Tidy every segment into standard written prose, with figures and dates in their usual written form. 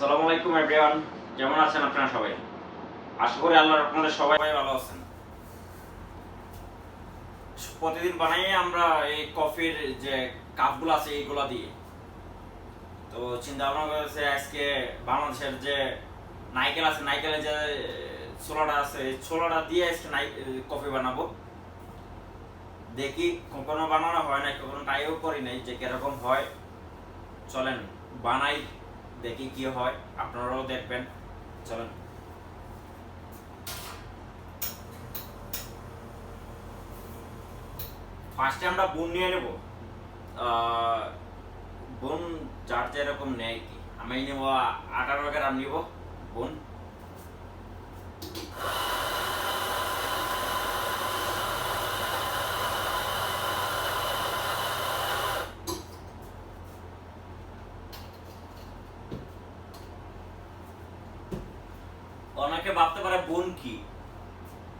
আসসালামু আলাইকুম এভরিওয়ান, কেমন আছেন আপনারা সবাই? আশা করি আল্লাহর রহমতে সবাই ভালো আছেন। প্রতিদিন বানাই আমরা এই কফির যে কাপগুলো আছে এইগুলা দিয়ে। তো চিন্তা ভাবনা করেছে আজকে বাংলাদেশের যে নাইকেল আছে, নাইকেলের যে ছোলাটা আছে, এই ছোলাটা দিয়ে আজকে কফি বানাবো। দেখি, কখনো বানানো হয় নাই, কখনো ট্রাইও করি নাই যে কিরকম হয়। চলেন বানাই, দেখি কি হয়, আপনারাও দেখবেন। চলেন। ফার্স্টে আমরা বুন নিয়ে নেব। বুন যার যেরকম নেয় কি, আমি নেব 18 গ্রাম নিব বুন। অনেকে ভাবতে পারে বুন কি।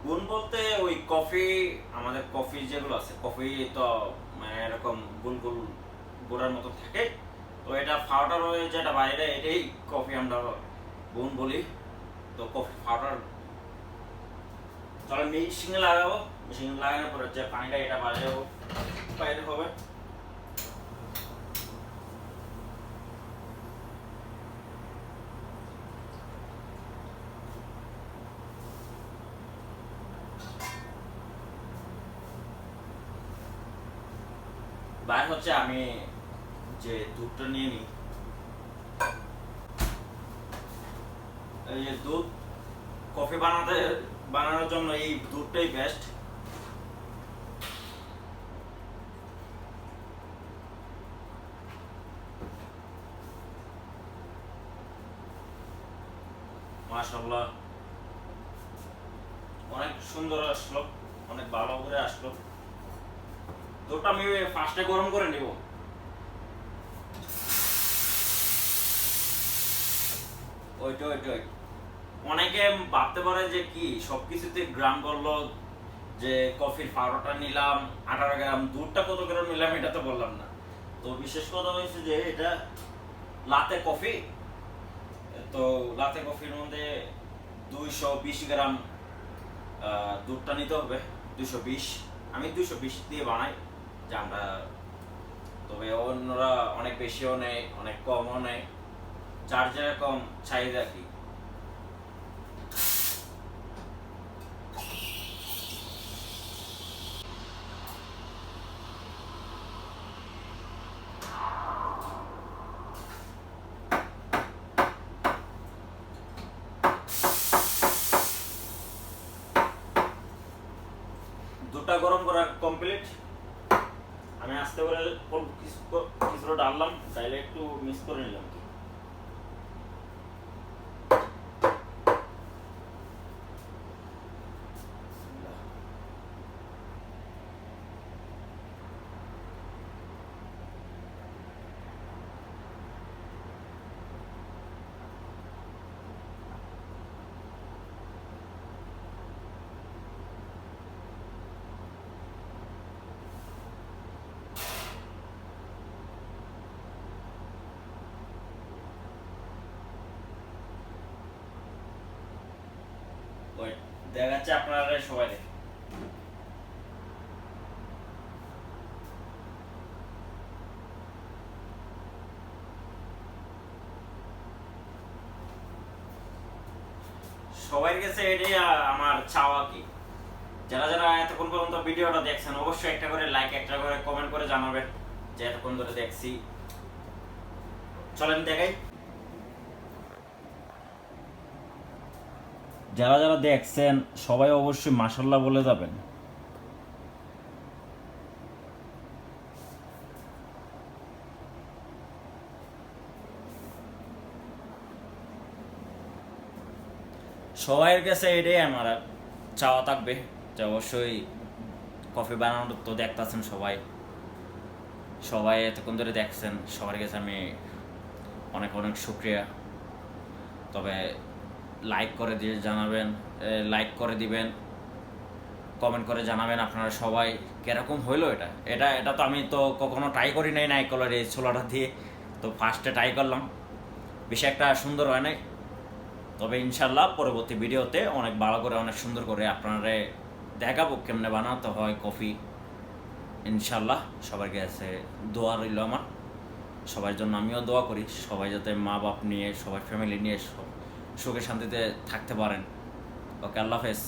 বুন বলতে ওই কফি, আমাদের কফি যেগুলো আছে, কফি তো মানে এরকম গোল গোল গোড়ার মতো থাকে। তো এটা পাউডার হয়ে যেটা বাইরে, এটাই কফি আমরা বুন বলি। তো কফি পাউডার তাহলে মেশিনে লাগাবো। মেশিনে লাগানোর পরে যে পানিটা এটা বাইরে হবে। বাইরে হচ্ছে, আমি যে দুধটা নিয়ে নিই, এই যে দুধ কফি বানানোর জন্য এই দুধটাই বেস্ট। মাশাআল্লাহ, অনেক সুন্দর আসলো, অনেক ভালো করে আসলো। দুধটা আমি ফার্স্টে গরম করে নিব। ওইটা ওইটা অনেকে ভাবতে পারে যে কি সবকিছুতে গ্রাম বললো, যে কফির পাউডারটা নিলাম 18 গ্রাম, দুধটা কত গ্রাম নিলাম এটা তো বললাম না। তো বিশেষ কথা হয়েছে যে এটা লাতে কফি। তো লাতে কফির মধ্যে 220 গ্রাম দুধটা নিতে হবে। 220, আমি 220 দিয়ে বানাই যে আমরা। তবে অন্যরা অনেক বেশিও নেয়, অনেক কমও নেয়, যার যেরকম চাহিদা কি। দুধটা গরম করা কমপ্লিট। আমি আস্তে করে কিছুটা ডাললাম, ডাইলে একটু মিক্স করে নিলাম। দেখা যাচ্ছে আপনারা সবাই সবার কাছে এটাই আমার চাওয়া কি, যারা যারা এতক্ষণ পর্যন্ত ভিডিওটা দেখছেন অবশ্যই একটা করে লাইক, একটা করে কমেন্ট করে জানাবেন যে এতক্ষণ ধরে দেখছি। চলেন দেখাই। যারা যারা দেখছেন সবাই অবশ্যই মাশাআল্লাহ বলে যাবেন। সবার কাছে এটাই আমার চাওয়া থাকবে যে অবশ্যই কফি বানানো তো দেখতেছেন সবাই, সবাই এতক্ষণ ধরে দেখছেন, সবার কাছে আমি অনেক অনেক শুকরিয়া। তবে লাইক করে দিয়ে জানাবেন, লাইক করে দিবেন, কমেন্ট করে জানাবেন আপনারা সবাই কিরকম হইলো এটা। এটা তো আমি তো কখনো ট্রাই করি নাই নাইকলের এই ছোলাটা দিয়ে, তো ফার্স্টে ট্রাই করলাম। বেশি একটা সুন্দর হয় নাই, তবে ইনশাল্লাহ পরবর্তী ভিডিওতে অনেক ভালো করে অনেক সুন্দর করে আপনারা দেখাবো কেমনে বানাতে হয় কফি। ইনশাল্লাহ সবার কাছে দোয়া রইল আমার, সবার জন্য আমিও দোয়া করি, সবাই যাতে মা বাপ নিয়ে সবাই ফ্যামিলি নিয়ে সুখে শান্তিতে থাকতে পারেন। ওকে, আল্লাহ হাফেজ।